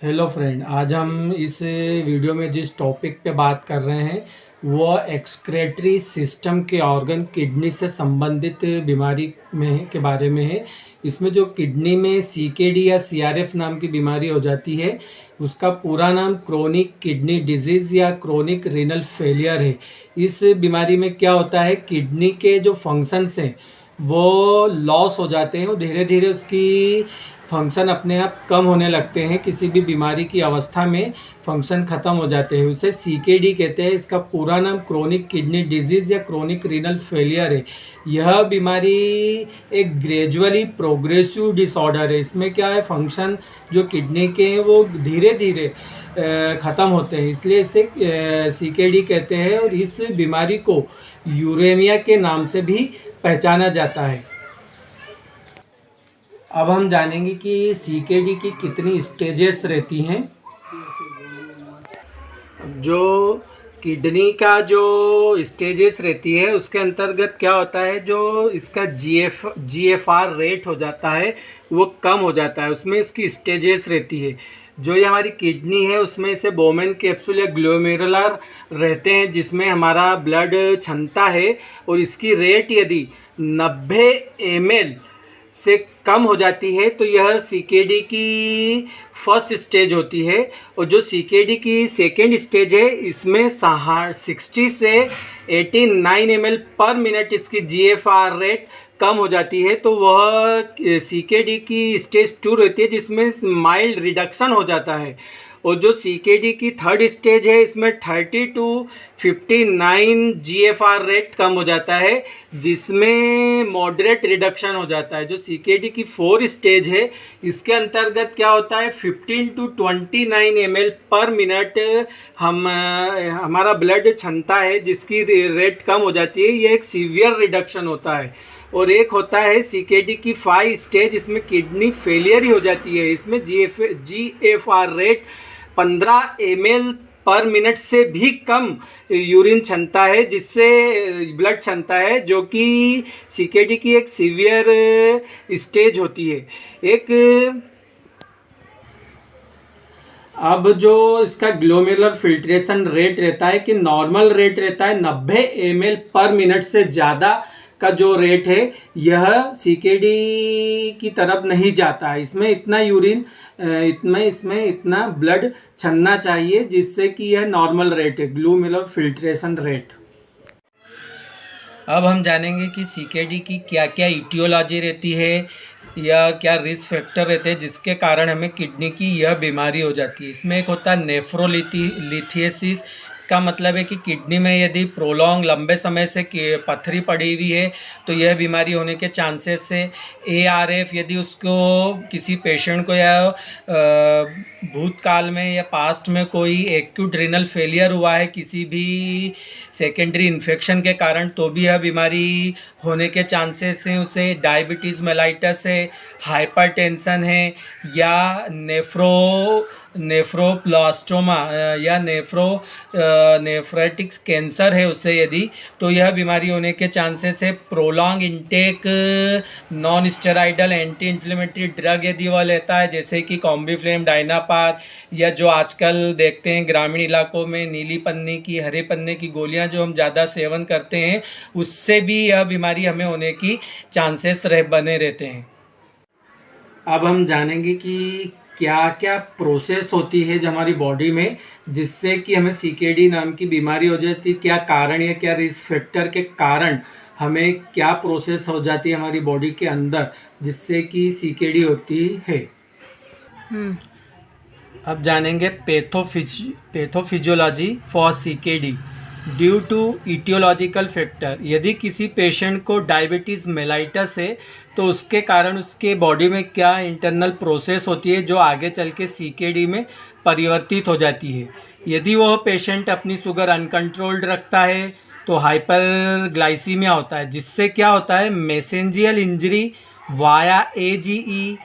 Hello friend, आज हम इस वीडियो में जिस टॉपिक पे बात कर रहे हैं वो एक्सक्रेटरी सिस्टम के ऑर्गन किडनी से संबंधित बीमारी में के बारे में है। इसमें जो किडनी में सीकेडी या सीआरएफ नाम की बीमारी हो जाती है उसका पूरा नाम क्रोनिक किडनी डिजीज़ या क्रोनिक रीनल फेलियर है। इस बीमारी में क्या होता है, किडनी के जो फंक्शंस हैं वो लॉस हो जाते हैं और धीरे धीरे उसकी फंक्शन अपने आप कम होने लगते हैं। किसी भी बीमारी की अवस्था में फंक्शन ख़त्म हो जाते हैं, उसे सीकेडी कहते हैं। इसका पूरा नाम क्रोनिक किडनी डिजीज़ या क्रोनिक रीनल फेलियर है। यह बीमारी एक ग्रेजुअली प्रोग्रेसिव डिसऑर्डर है। इसमें क्या है, फंक्शन जो किडनी के हैं वो धीरे धीरे ख़त्म होते हैं, इसलिए इसे सीकेडी कहते हैं। और इस बीमारी को यूरेमिया के नाम से भी पहचाना जाता है। अब हम जानेंगे कि सीकेडी की कितनी स्टेजेस रहती हैं। जो किडनी का जो स्टेजेस रहती है उसके अंतर्गत क्या होता है, जो इसका जीएफआर रेट हो जाता है वो कम हो जाता है, उसमें इसकी स्टेजेस रहती है। जो ये हमारी किडनी है उसमें से बोमेन कैप्सूल या ग्लोमेरुलर रहते हैं जिसमें हमारा ब्लड क्षमता है, और इसकी रेट यदि 90 ml से कम हो जाती है तो यह सीकेडी की फर्स्ट स्टेज होती है। और जो सीकेडी की सेकेंड स्टेज है इसमें 60 से 89 ml पर मिनट इसकी जीएफआर रेट कम हो जाती है, तो वह सीकेडी की स्टेज 2 रहती है जिसमें माइल्ड रिडक्शन हो जाता है। और जो सीकेडी की थर्ड स्टेज है इसमें 30 to 59 जीएफआर रेट कम हो जाता है जिसमें मॉडरेट रिडक्शन हो जाता है। जो सीकेडी की फोर्थ स्टेज है इसके अंतर्गत क्या होता है, 15 to 29 ml पर मिनट हमारा ब्लड क्षमता है जिसकी रेट कम हो जाती है, ये एक सीवियर रिडक्शन होता है। और एक होता है सीकेडी की 5 स्टेज, इसमें किडनी फेलियर ही हो जाती है। इसमें जीएफआर रेट 15 ml पर मिनट से भी कम यूरिन क्षमता है, जिससे ब्लड क्षमता है, जो कि सीकेडी की एक सीवियर स्टेज होती है। अब जो इसका ग्लोमेरुलर फिल्ट्रेशन रेट रहता है कि नॉर्मल रेट रहता है 90 ml पर मिनट से ज़्यादा का जो रेट है यह सीकेडी की तरफ नहीं जाता है। इसमें इतना यूरिन इसमें इतना ब्लड छनना चाहिए जिससे कि यह नॉर्मल रेट है, ग्लोमेरुलर फिल्ट्रेशन रेट। अब हम जानेंगे कि सीकेडी की क्या क्या इटियोलॉजी रहती है या क्या रिस्क फैक्टर रहते हैं जिसके कारण हमें किडनी की यह बीमारी हो जाती है। इसमें एक होता है नेफ्रोलिथियसिस। इसका मतलब है कि किडनी में यदि प्रोलॉन्ग लंबे समय से पथरी पड़ी हुई है तो यह बीमारी होने के चांसेस है। एआरएफ, यदि उसको किसी पेशेंट को या भूतकाल में या पास्ट में कोई एक्यूट रीनल फेलियर हुआ है किसी भी सेकेंडरी इन्फेक्शन के कारण, तो भी यह बीमारी होने के चांसेस हैं। उसे डायबिटीज़ मेलाइटस है, हाइपरटेंशन है, या नेफ्रोप्लास्टोमा या नेफ्रेटिक्स कैंसर है उसे यदि, तो यह बीमारी होने के चांसेस है। Prolong intake non steroidal anti inflammatory drug यदि वह लेता है, जैसे कि कॉम्बीफ्लेम, डायनापार, या जो आजकल देखते हैं ग्रामीण इलाकों में नीली पन्नी की, हरे पन्ने की गोलियां जो हम ज़्यादा सेवन करते हैं, उससे भी यह बीमारी हमें होने की चांसेस बने रहते हैं। अब हम जानेंगे कि क्या क्या प्रोसेस होती है जो हमारी बॉडी में जिससे कि हमें सीकेडी नाम की बीमारी हो जाती है। क्या कारण या क्या रिस्क फैक्टर के कारण हमें क्या प्रोसेस हो जाती है हमारी बॉडी के अंदर जिससे कि सीकेडी होती है। अब जानेंगे pathophysiology for CKD due to aetiological factor. यदि किसी पेशेंट को डायबिटीज़ मेलाइटस है तो उसके कारण उसके बॉडी में क्या इंटरनल प्रोसेस होती है जो आगे चल के सीकेडी में परिवर्तित हो जाती है। यदि वह पेशेंट अपनी शुगर अनकंट्रोल्ड रखता है तो हाइपरग्लाइसीमिया होता है, जिससे क्या होता है, mesangial injury via AGEROS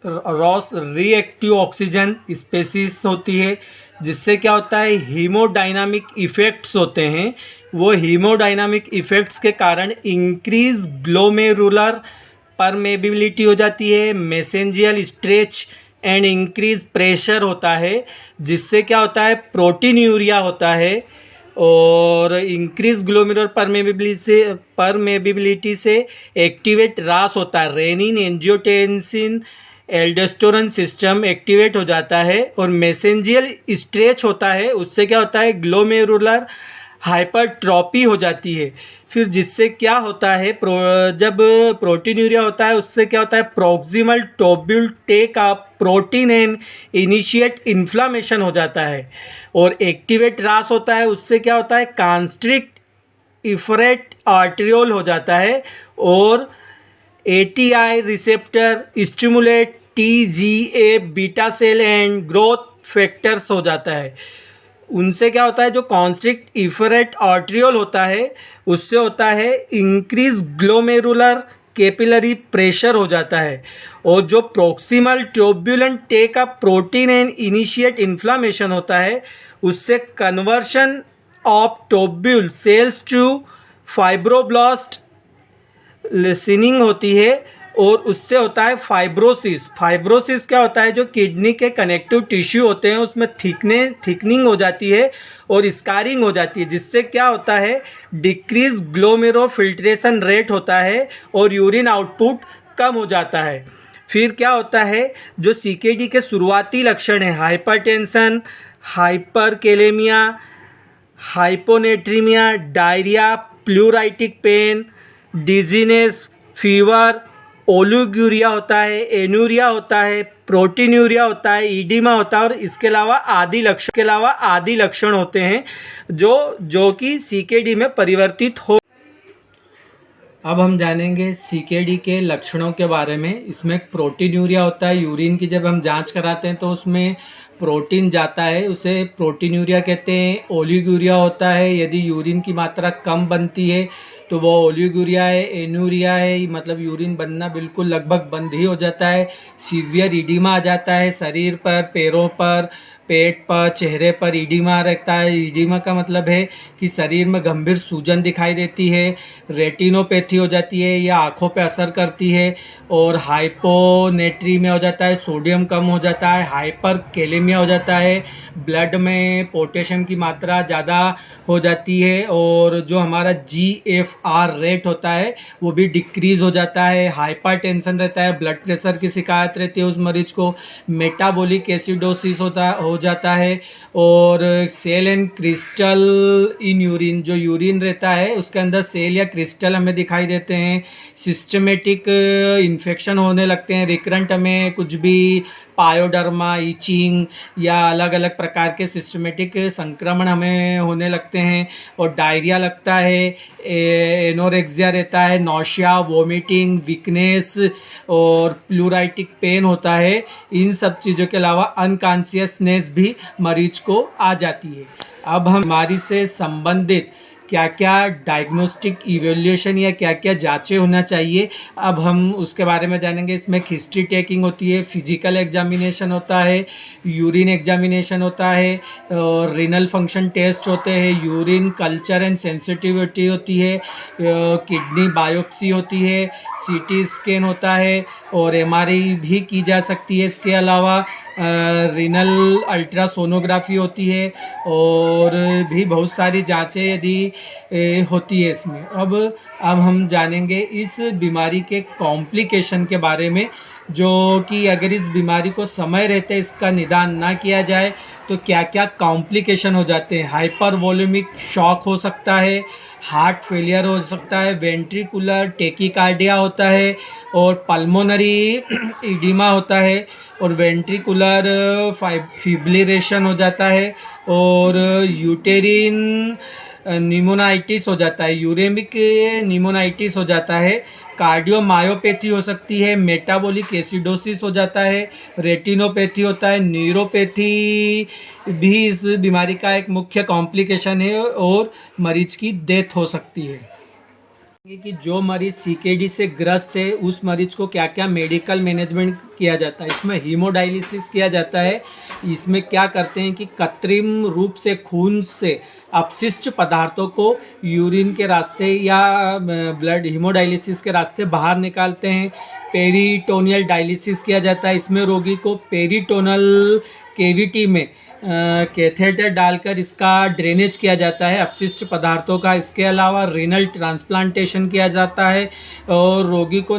Ross reactive oxygen species होती है, जिससे क्या होता है, हीमोडाइनामिक इफ़ेक्ट्स होते हैं। वो हीमोडाइनामिक इफ़ेक्ट्स के कारण इंक्रीज ग्लोमेरुलर परमेबिलिटी हो जाती है, mesangial stretch and increase pressure होता है, जिससे क्या होता है प्रोटीनयूरिया होता है, और इंक्रीज ग्लोमेरुलर परमेबिलिटी से एक्टिवेट रास होता है, renin angiotensin aldosterone system activate हो जाता है, और मैसेंजियल स्ट्रेच होता है, उससे क्या होता है ग्लोमेरुलर हाइपरट्रॉपी हो जाती है। फिर जिससे क्या होता है जब प्रोटीनयूरिया होता है उससे क्या होता है proximal tubule take up protein and initiate inflammation हो जाता है, और एक्टिवेट रास होता है उससे क्या होता है कॉन्स्ट्रिक्ट इफरेट आर्टेरियोल हो जाता है, और ATI receptor stimulate TGA beta cell and growth factors हो जाता है। उनसे क्या होता है जो कॉन्स्ट्रिक्ट इफरेट आर्टेरियोल होता है उससे होता है इंक्रीज ग्लोमेरुलर कैपिलरी प्रेशर हो जाता है, और जो proximal tubule take up protein and initiate inflammation होता है उससे conversion of tubule cells to fibroblast listening होती है, और उससे होता है फाइब्रोसिस। फाइब्रोसिस क्या होता है जो किडनी के कनेक्टिव टिश्यू होते हैं उसमें थिकनिंग हो जाती है और स्कारिंग हो जाती है, जिससे क्या होता है डिक्रीज ग्लोमेरुलर रेट होता है और यूरिन आउटपुट कम हो जाता है। फिर क्या होता है जो सीकेडी के शुरुआती लक्षण है hypertension, hyperkalemia, hyponatremia, diarrhoea, pleuritic pain, dizziness, fever, oliguria होता है, एनुरिया होता है, प्रोटीनयूरिया होता है, ईडिमा होता है, और इसके अलावा आदि लक्षण होते हैं जो कि सीकेडी में परिवर्तित हो। अब हम जानेंगे सीकेडी के लक्षणों के बारे में। इसमें प्रोटीनयूरिया होता है, यूरिन की जब हम जांच कराते हैं तो उसमें प्रोटीन जाता है, उसे प्रोटीनयूरिया कहते हैं। ओलिगोरिया होता है, यदि यूरिन की मात्रा कम बनती है तो वो ओलिगोरिया है। एनुरिया है, मतलब यूरिन बनना बिल्कुल लगभग बंद ही हो जाता है। सीवियर ईडिमा आ जाता है, शरीर पर, पैरों पर, पेट पर, चेहरे पर ईडिमा रहता है। ईडिमा का मतलब है कि शरीर में गंभीर सूजन दिखाई देती है। रेटिनोपैथी हो जाती है या आँखों पे असर करती है, और हाइपोनेट्रीमिया हो जाता है, सोडियम कम हो जाता है। हाइपरकेलेमिया हो जाता है, ब्लड में पोटेशियम की मात्रा ज़्यादा हो जाती है, और जो हमारा GFR रेट होता है वो भी डिक्रीज़ हो जाता है। हाइपरटेंशन रहता है, ब्लड प्रेशर की शिकायत रहती है उस मरीज को। मेटाबॉलिक एसिडोसिस हो जाता है, और cell and crystal in urine, जो यूरिन रहता है उसके अंदर सेल या क्रिस्टल हमें दिखाई देते हैं। सिस्टमेटिक इन्फेक्शन होने लगते हैं, रिकरेंट हमें कुछ भी पायोडर्मा, इचिंग या अलग अलग प्रकार के सिस्टमेटिक संक्रमण हमें होने लगते हैं, और डायरिया लगता है, एनोरेक्सिया रहता है, नौशिया, वोमिटिंग, वीकनेस और प्लूराइटिक पेन होता है। इन सब चीज़ों के अलावा अनकॉन्शियसनेस भी मरीज को आ जाती है। अब हम बीमारी से संबंधित क्या क्या डायग्नोस्टिक इवेल्यूएशन या क्या क्या जांचें होना चाहिए अब हम उसके बारे में जानेंगे। इसमें हिस्ट्री टेकिंग होती है, फिजिकल एग्जामिनेशन होता है, यूरिन एग्जामिनेशन होता है, और रीनल फंक्शन टेस्ट होते हैं, यूरिन कल्चर एंड सेंसिटिविटी होती है, किडनी बायोप्सी होती है, सीटी स्कैन होता है, और एमआरआई भी की जा सकती है। इसके अलावा रीनल अल्ट्रासोनोग्राफी होती है, और भी बहुत सारी जांचें यदि होती है इसमें। अब हम जानेंगे इस बीमारी के कॉम्प्लिकेशन के बारे में, जो कि अगर इस बीमारी को समय रहते इसका निदान ना किया जाए तो क्या क्या कॉम्प्लिकेशन हो जाते हैं। हाइपर वॉल्यूमिक शॉक हो सकता है, हार्ट फेलियर हो सकता है, वेंट्रिकुलर टेकिकार्डिया होता है, और पल्मोनरी इडिमा होता है, और वेंट्रिकुलर फिब्रिलेशन हो जाता है, और यूटेरिन निमोनाइटिस हो जाता है, यूरेमिक निमोनाइटिस हो जाता है, कार्डियोमायोपैथी हो सकती है, मेटाबॉलिक एसिडोसिस हो जाता है, रेटिनोपैथी होता है, न्यूरोपैथी भी इस बीमारी का एक मुख्य कॉम्प्लिकेशन है, और मरीज की डेथ हो सकती है। कि जो मरीज सीकेडी से ग्रस्त है उस मरीज को क्या क्या मेडिकल मैनेजमेंट किया जाता है। इसमें हीमोडायलिसिस किया जाता है। इसमें क्या करते हैं कि कृत्रिम रूप से खून से अपशिष्ट पदार्थों को यूरिन के रास्ते या ब्लड हीमोडायलिसिस के रास्ते बाहर निकालते हैं। पेरिटोनियल डायलिसिस किया जाता है। इसमें रोगी को पेरिटोनल केविटी में कैथेटर डालकर इसका ड्रेनेज किया जाता है अपशिष्ट पदार्थों का। इसके अलावा रीनल ट्रांसप्लांटेशन किया जाता है और रोगी को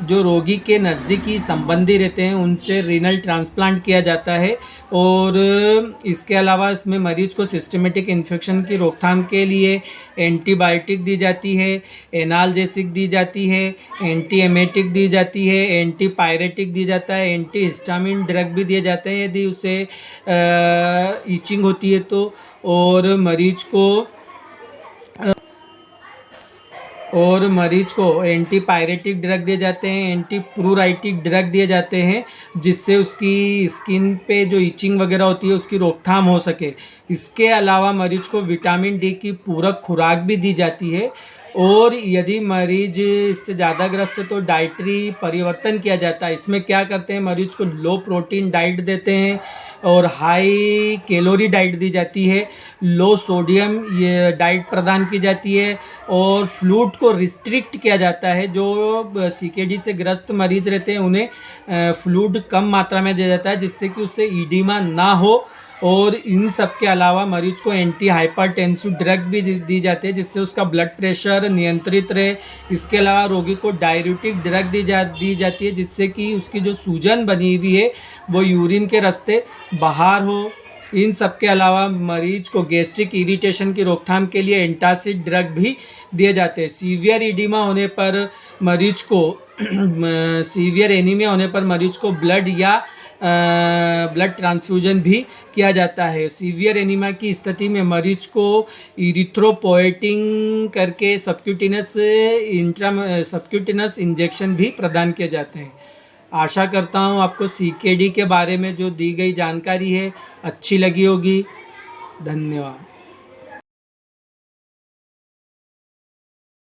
जो रोगी के नज़दीकी संबंधी रहते हैं उनसे रीनल ट्रांसप्लांट किया जाता है। और इसके अलावा इसमें मरीज को सिस्टमेटिक इन्फेक्शन की रोकथाम के लिए एंटीबायोटिक दी जाती है, एनाल्जेसिक दी जाती है, एंटी एमेटिक दी जाती है, एंटीपायरेटिक दी जाता है, एंटी हिस्टामिन ड्रग भी दिए जाते हैं यदि उसे ईचिंग होती है तो। और मरीज को एंटीपायरेटिक ड्रग दिए जाते हैं, एंटीप्रूराइटिक ड्रग दिए जाते हैं जिससे उसकी स्किन पे जो इचिंग वगैरह होती है उसकी रोकथाम हो सके। इसके अलावा मरीज को विटामिन डी की पूरक खुराक भी दी जाती है। और यदि मरीज इससे ज़्यादा ग्रस्त है तो डाइटरी परिवर्तन किया जाता है। इसमें क्या करते हैं, मरीज को लो प्रोटीन डाइट देते हैं और हाई कैलोरी डाइट दी जाती है, लो सोडियम ये डाइट प्रदान की जाती है और फ्लूइड को रिस्ट्रिक्ट किया जाता है। जो सीकेडी से ग्रस्त मरीज रहते हैं उन्हें फ्लूइड कम मात्रा में दिया जाता है जिससे कि उससे ईडिमा ना हो। और इन सब के अलावा मरीज को एंटी हाइपरटेंसिव ड्रग भी दी जाती है जिससे उसका ब्लड प्रेशर नियंत्रित रहे। इसके अलावा रोगी को डाययूरेटिक ड्रग दी जाती है जिससे कि उसकी जो सूजन बनी हुई है वो यूरिन के रास्ते बाहर हो। इन सब के अलावा मरीज को गैस्ट्रिक इरिटेशन की रोकथाम के लिए एंटासिड ड्रग भी दिए जाते हैं। सीवियर एनीमिया होने पर मरीज को ब्लड या ब्लड ट्रांसफ्यूजन भी किया जाता है। सीवियर एनीमिया की स्थिति में मरीज को इरिथ्रोपोएटिन करके सबक्यूटेनस इंजेक्शन भी प्रदान किए जाते हैं। आशा करता हूँ आपको सीकेडी के बारे में जो दी गई जानकारी है अच्छी लगी होगी। धन्यवाद।